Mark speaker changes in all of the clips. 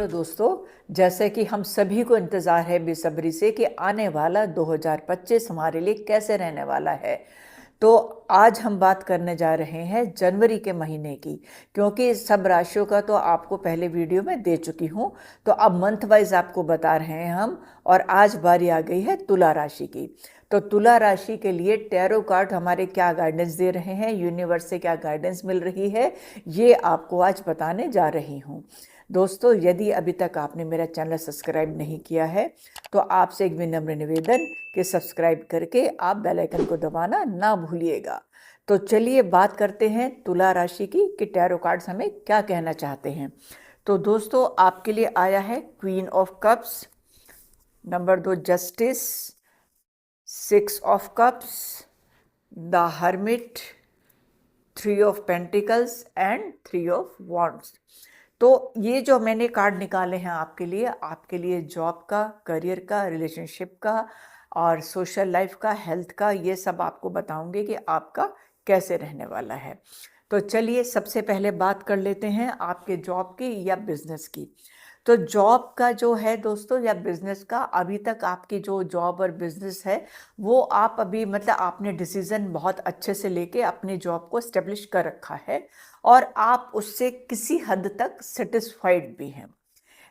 Speaker 1: Hello दोस्तों। जैसे कि हम सभी को इंतज़ार है बेसब्री से कि आने वाला 2025 हमारे लिए कैसे रहने वाला है। तो आज हम बात करने जा रहे हैं जनवरी के महीने की, क्योंकि सब राशियों का तो आपको पहले वीडियो में दे चुकी हूँ। तो अब मंथ वाइज आपको बता रहे हैं हम। और आज बारी आ गई है तुला राशि की। तो तुला राशि के लिए टैरो कार्ड हमारे क्या गाइडेंस दे रहे हैं, यूनिवर्स से क्या गाइडेंस मिल रही है, ये आपको आज बताने जा रही हूँ। दोस्तों, यदि अभी तक आपने मेरा चैनल सब्सक्राइब नहीं किया है तो आपसे एक विनम्र निवेदन कि सब्सक्राइब करके आप बेल आइकन को दबाना ना भूलिएगा। तो चलिए बात करते हैं तुला राशि की कि टैरो कार्ड्स हमें क्या कहना चाहते हैं। तो दोस्तों, आपके लिए आया है queen of cups, number 2 justice, 6 of cups, the hermit, 3 of pentacles and 3 of wands. तो ये जो मैंने कार्ड निकाले हैं आपके लिए जॉब का, करियर का, रिलेशनशिप का और सोशल लाइफ का, हेल्थ का, ये सब आपको बताऊंगे कि आपका कैसे रहने वाला है। तो चलिए सबसे पहले बात कर लेते हैं आपके जॉब की या बिजनेस की। तो जॉब का जो है दोस्तों या बिजनेस का, अभी तक आपकी जो जॉब और बिजनेस है वो आप अभी मतलब आपने डिसीजन बहुत अच्छे से लेके अपनी जॉब को स्टेब्लिश कर रखा है और आप उससे किसी हद तक सेटिस्फाइड भी हैं।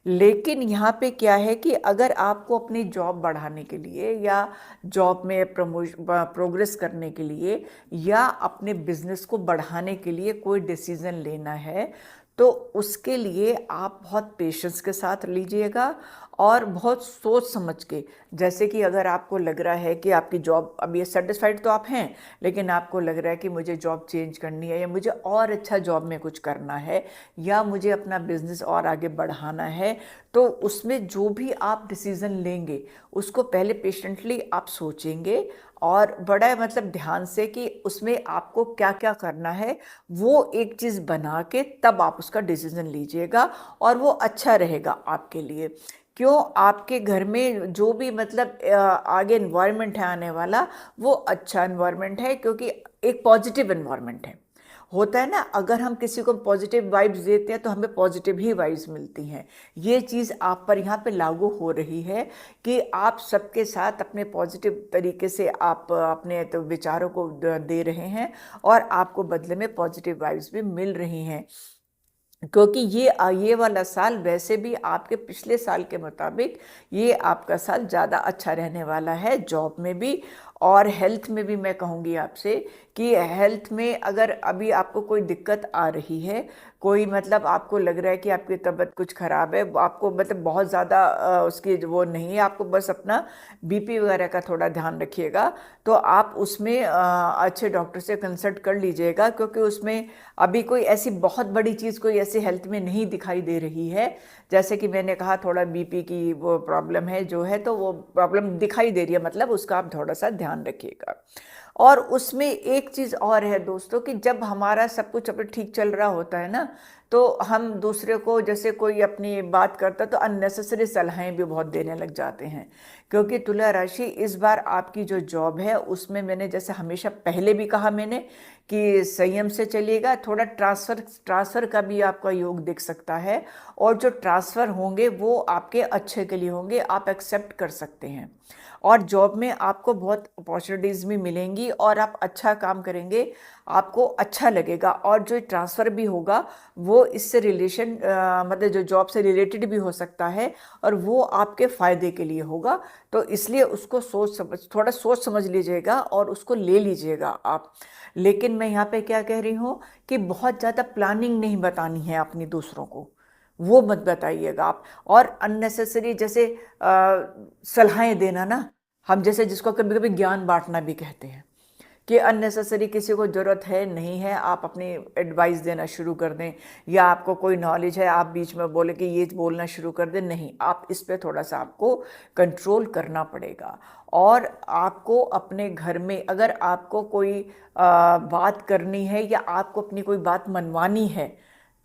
Speaker 1: लेकिन यहाँ पे क्या है कि अगर आपको अपनी जॉब बढ़ाने के लिए या जॉब में प्रोग्रेस करने के लिए या अपने बिजनेस को बढ़ाने के लिए कोई डिसीजन लेना है तो उसके लिए आप बहुत पेशेंस के साथ लीजिएगा और बहुत सोच समझ के। जैसे कि अगर आपको लग रहा है कि आपकी जॉब, अब ये सेटिस्फाइड तो आप हैं लेकिन आपको लग रहा है कि मुझे जॉब चेंज करनी है या मुझे और अच्छा जॉब में कुछ करना है या मुझे अपना बिजनेस और आगे बढ़ाना है, तो उसमें जो भी आप डिसीज़न लेंगे उसको पहले पेशेंटली आप सोचेंगे और बड़ा मतलब ध्यान से कि उसमें आपको क्या क्या करना है, वो एक चीज़ बना के तब आप उसका डिसीज़न लीजिएगा और वो अच्छा रहेगा आपके लिए। क्यों? आपके घर में जो भी मतलब आगे इन्वायरमेंट है आने वाला, वो अच्छा इन्वायरमेंट है, क्योंकि एक पॉजिटिव इन्वायरमेंट है। होता है ना, अगर हम किसी को पॉजिटिव वाइब्स देते हैं तो हमें पॉजिटिव ही वाइब्स मिलती हैं। ये चीज़ आप पर यहाँ पे लागू हो रही है कि आप सबके साथ अपने पॉजिटिव तरीके से आप अपने तो विचारों को दे रहे हैं और आपको बदले में पॉजिटिव वाइब्स भी मिल रही हैं। क्योंकि ये वाला साल वैसे भी आपके पिछले साल के मुताबिक ये आपका साल ज़्यादा अच्छा रहने वाला है, जॉब में भी और हेल्थ में भी। मैं कहूँगी आपसे कि हेल्थ में अगर अभी आपको कोई दिक्कत आ रही है, कोई मतलब आपको लग रहा है कि आपकी तबीयत कुछ ख़राब है, आपको मतलब बहुत ज़्यादा उसकी वो नहीं है, आपको बस अपना बीपी वगैरह का थोड़ा ध्यान रखिएगा, तो आप उसमें अच्छे डॉक्टर से कंसल्ट कर लीजिएगा, क्योंकि उसमें अभी कोई ऐसी बहुत बड़ी चीज़ कोई ऐसी हेल्थ में नहीं दिखाई दे रही है। जैसे कि मैंने कहा थोड़ा बीपी की वो प्रॉब्लम है जो है, तो वो प्रॉब्लम दिखाई दे रही है, मतलब उसका आप थोड़ा सा ध्यान रखिएगा। और उसमें एक चीज़ और है दोस्तों कि जब हमारा सब कुछ अपने ठीक चल रहा होता है ना, तो हम दूसरे को जैसे कोई अपनी बात करता तो अननेसेसरी सलाहें भी बहुत देने लग जाते हैं। क्योंकि तुला राशि इस बार आपकी जो जॉब है उसमें मैंने जैसे हमेशा पहले भी कहा मैंने कि संयम से चलिएगा, थोड़ा ट्रांसफ़र का भी आपका योग दिख सकता है और जो ट्रांसफ़र होंगे वो आपके अच्छे के लिए होंगे, आप एक्सेप्ट कर सकते हैं। और जॉब में आपको बहुत अपॉर्चुनिटीज़ भी मिलेंगी और आप अच्छा काम करेंगे, आपको अच्छा लगेगा। और जो ट्रांसफ़र भी होगा वो इससे मतलब जो जॉब से रिलेटेड भी हो सकता है और वो आपके फ़ायदे के लिए होगा। तो इसलिए उसको थोड़ा सोच समझ लीजिएगा और उसको ले लीजिएगा आप। लेकिन मैं यहाँ पे क्या कह रही हूँ कि बहुत ज़्यादा प्लानिंग नहीं बतानी है अपनी दूसरों को, वो मत बताइएगा आप। और अननेसेसरी जैसे सलाहें देना ना, हम जैसे जिसको कभी कभी ज्ञान बांटना भी कहते हैं, कि अननेसेसरी किसी को ज़रूरत है नहीं है आप अपनी एडवाइस देना शुरू कर दें, या आपको कोई नॉलेज है आप बीच में बोले कि ये बोलना शुरू कर दें, नहीं, आप इस पे थोड़ा सा आपको कंट्रोल करना पड़ेगा। और आपको अपने घर में अगर आपको कोई बात करनी है या आपको अपनी कोई बात मनवानी है,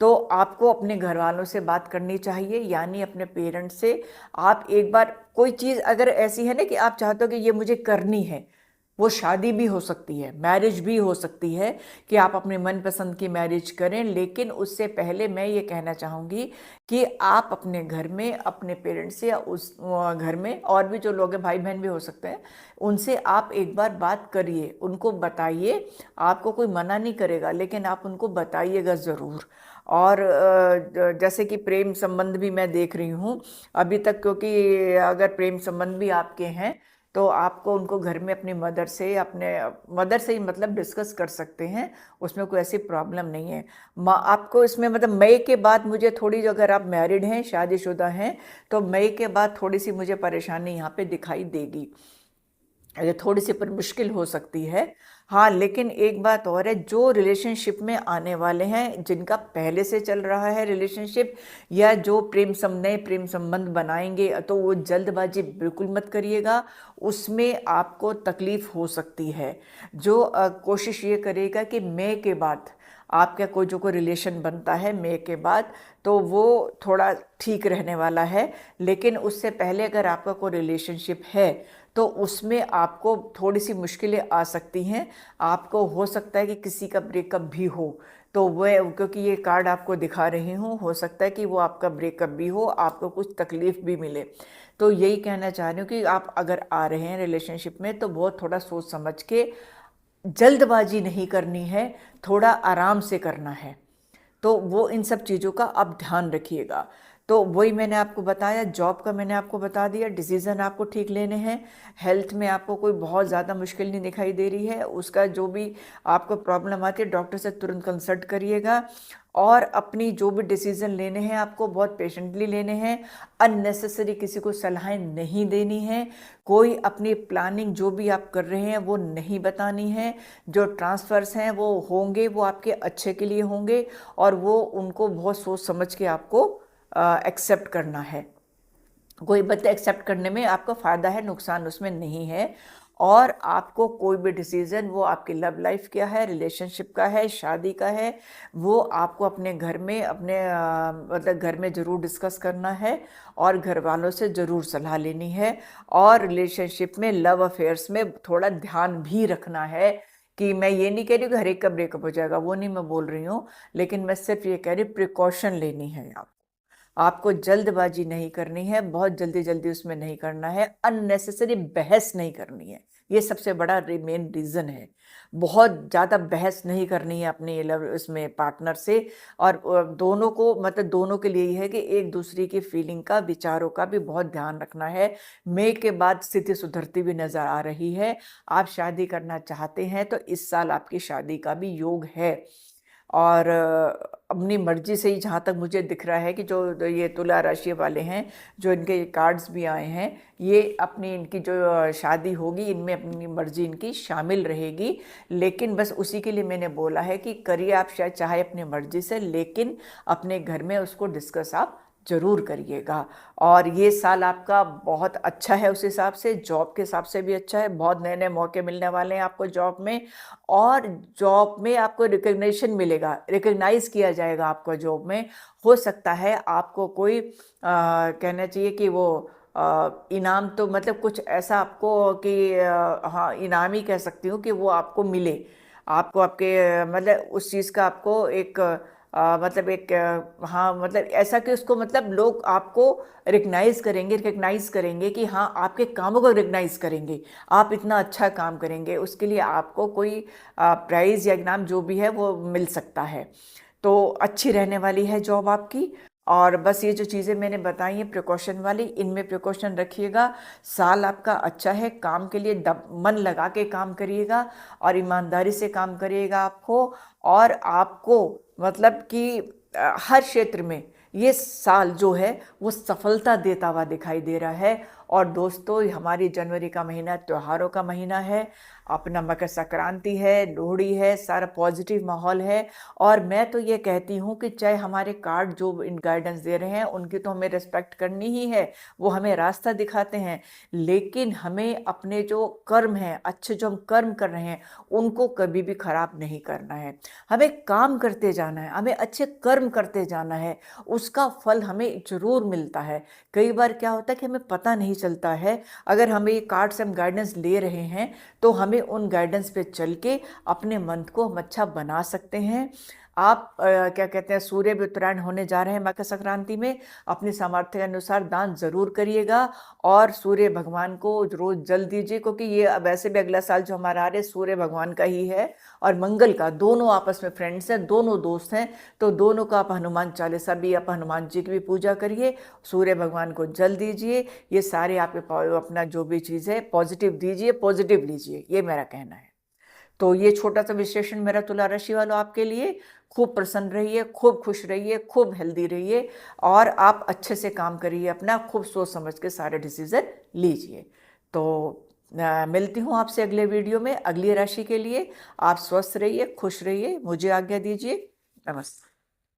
Speaker 1: तो आपको अपने घर वालों से बात करनी चाहिए, यानी अपने पेरेंट्स से। आप एक बार कोई चीज़ अगर ऐसी है ना कि आप चाहते हो कि ये मुझे करनी है, वो शादी भी हो सकती है, मैरिज भी हो सकती है कि आप अपने मनपसंद की मैरिज करें। लेकिन उससे पहले मैं ये कहना चाहूँगी कि आप अपने घर में अपने पेरेंट्स या उस घर में और भी जो लोग हैं, भाई बहन भी हो सकते हैं, उनसे आप एक बार बात करिए, उनको बताइए। आपको कोई मना नहीं करेगा, लेकिन आप उनको बताइएगा ज़रूर। और जैसे कि प्रेम संबंध भी मैं देख रही हूँ अभी तक, क्योंकि अगर प्रेम संबंध भी आपके हैं तो आपको उनको घर में अपनी मदर से ही मतलब डिस्कस कर सकते हैं। उसमें कोई ऐसी प्रॉब्लम नहीं है। आपको इसमें मतलब मई के बाद मुझे थोड़ी, जो अगर आप मैरिड हैं, शादीशुदा हैं, तो मई के बाद थोड़ी सी मुझे परेशानी यहाँ पे दिखाई देगी। ये थोड़ी सी पर मुश्किल हो सकती है। हाँ, लेकिन एक बात और है, जो रिलेशनशिप में आने वाले हैं, जिनका पहले से चल रहा है रिलेशनशिप, या जो नए प्रेम संबंध बनाएंगे, तो वो जल्दबाजी बिल्कुल मत करिएगा। उसमें आपको तकलीफ हो सकती है। जो कोशिश ये करेगा कि मई के बाद आपका कोई रिलेशन बनता है मई के बाद, तो वो थोड़ा ठीक रहने वाला है। लेकिन उससे पहले अगर आपका कोई रिलेशनशिप है तो उसमें आपको थोड़ी सी मुश्किलें आ सकती हैं। आपको हो सकता है कि किसी का ब्रेकअप भी हो, तो वह, क्योंकि ये कार्ड आपको दिखा रही हूँ, हो सकता है कि वो आपका ब्रेकअप भी हो, आपको कुछ तकलीफ भी मिले। तो यही कहना चाह रही हूँ कि आप अगर आ रहे हैं रिलेशनशिप में तो बहुत थोड़ा सोच समझ के, जल्दबाजी नहीं करनी है, थोड़ा आराम से करना है। तो वो इन सब चीज़ों का आप ध्यान रखिएगा। तो वही मैंने आपको बताया, जॉब का मैंने आपको बता दिया, डिसीज़न आपको ठीक लेने हैं। हेल्थ में आपको कोई बहुत ज़्यादा मुश्किल नहीं दिखाई दे रही है, उसका जो भी आपको प्रॉब्लम आती है डॉक्टर से तुरंत कंसल्ट करिएगा। और अपनी जो भी डिसीज़न लेने हैं आपको बहुत पेशेंटली लेने हैं। अननेसेसरी किसी को सलाहें नहीं देनी है। कोई अपनी प्लानिंग जो भी आप कर रहे हैं वो नहीं बतानी है। जो ट्रांसफ़र्स हैं वो होंगे, वो आपके अच्छे के लिए होंगे, और वो उनको बहुत सोच समझ के आपको एक्सेप्ट करना है। कोई बात एक्सेप्ट करने में आपका फ़ायदा है, नुकसान उसमें नहीं है। और आपको कोई भी डिसीज़न, वो आपकी लव लाइफ क्या है, रिलेशनशिप का है, शादी का है, वो आपको अपने घर में मतलब घर में ज़रूर डिस्कस करना है, और घर वालों से ज़रूर सलाह लेनी है। और रिलेशनशिप में, लव अफेयर्स में थोड़ा ध्यान भी रखना है। कि मैं ये नहीं कह रही हूँ कि हर एक का ब्रेकअप हो जाएगा, वो नहीं मैं बोल रही हूँ, लेकिन मैं सिर्फ ये कह रही हूँ प्रिकॉशन लेनी है। आपको जल्दबाजी नहीं करनी है, बहुत जल्दी जल्दी उसमें नहीं करना है, अननेसेसरी बहस नहीं करनी है। ये सबसे बड़ा मेन रीज़न है। बहुत ज़्यादा बहस नहीं करनी है अपने ये लव उसमें पार्टनर से। और दोनों को, मतलब दोनों के लिए ही है कि एक दूसरे की फीलिंग का, विचारों का भी बहुत ध्यान रखना है। मई के बाद स्थिति सुधरती भी नज़र आ रही है। आप शादी करना चाहते हैं तो इस साल आपकी शादी का भी योग है। और अपनी मर्जी से ही, जहाँ तक मुझे दिख रहा है कि जो ये तुला राशि वाले हैं, जो इनके कार्ड्स भी आए हैं, ये अपनी इनकी जो शादी होगी, इनमें अपनी मर्जी इनकी शामिल रहेगी। लेकिन बस उसी के लिए मैंने बोला है कि करिए आप शायद चाहे अपनी मर्जी से, लेकिन अपने घर में उसको डिस्कस आप ज़रूर करिएगा। और ये साल आपका बहुत अच्छा है, उस हिसाब से जॉब के हिसाब से भी अच्छा है। बहुत नए नए मौके मिलने वाले हैं आपको जॉब में। और जॉब में आपको रिकग्निशन मिलेगा, रिकग्नाइज किया जाएगा आपको जॉब में। हो सकता है आपको कोई कहना चाहिए कि वो इनाम, तो मतलब कुछ ऐसा आपको कि हाँ, इनाम ही कह सकती हूँ कि वो आपको मिले। आपको आपके मतलब उस चीज़ का आपको एक मतलब एक हाँ, मतलब ऐसा कि उसको, मतलब लोग आपको रिकग्नाइज करेंगे कि हाँ, आपके कामों को रिकग्नाइज करेंगे, आप इतना अच्छा काम करेंगे, उसके लिए आपको कोई प्राइज़ या इनाम जो भी है वो मिल सकता है। तो अच्छी रहने वाली है जॉब आपकी। और बस ये जो चीज़ें मैंने बताई हैं प्रिकॉशन वाली, इनमें प्रिकॉशन रखिएगा। साल आपका अच्छा है, काम के लिए मन लगा के काम करिएगा, और ईमानदारी से काम करिएगा आपको। और आपको मतलब कि हर क्षेत्र में ये साल जो है वो सफलता देता हुआ दिखाई दे रहा है। और दोस्तों, हमारी जनवरी का महीना त्योहारों का महीना है। अपना मकर संक्रांति है, लोहड़ी है, सारा पॉजिटिव माहौल है। और मैं तो ये कहती हूँ कि चाहे हमारे कार्ड जो इन गाइडेंस दे रहे हैं उनकी तो हमें रिस्पेक्ट करनी ही है, वो हमें रास्ता दिखाते हैं। लेकिन हमें अपने जो कर्म हैं, अच्छे जो हम कर्म कर रहे हैं, उनको कभी भी खराब नहीं करना है। हमें काम करते जाना है, हमें अच्छे कर्म करते जाना है, उसका फल हमें ज़रूर मिलता है। कई बार क्या होता है कि हमें पता नहीं चलता है। अगर हमें ये कार्ड से हम गाइडेंस ले रहे हैं तो हमें हमें उन गाइडेंस पे चल के अपने मंथ को हम अच्छा बना सकते हैं। आप क्या कहते हैं, सूर्य भी उत्तरायण होने जा रहे हैं मकर संक्रांति में, अपनी सामर्थ्य के अनुसार दान जरूर करिएगा और सूर्य भगवान को रोज जल दीजिए, क्योंकि ये वैसे भी अगला साल जो हमारा आ रहा है सूर्य भगवान का ही है और मंगल का, दोनों आपस में फ्रेंड्स हैं, दोनों दोस्त हैं, तो दोनों का आप हनुमान चालीसा भी, आप हनुमान जी की भी पूजा करिए, सूर्य भगवान को जल दीजिए, ये सारे आपके अपना जो भी चीज़ है पॉजिटिव दीजिए, पॉजिटिव लीजिए, ये मेरा कहना है। तो ये छोटा सा विश्लेषण मेरा तुला राशि वालों आपके लिए। खूब प्रसन्न रहिए, खूब खुश रहिए, खूब हेल्दी रहिए और आप अच्छे से काम करिए अपना, खूब सोच समझ के सारे डिसीजन लीजिए। तो मिलती हूँ आपसे अगले वीडियो में अगली राशि के लिए। आप स्वस्थ रहिए, खुश रहिए, मुझे आज्ञा दीजिए। नमस्ते।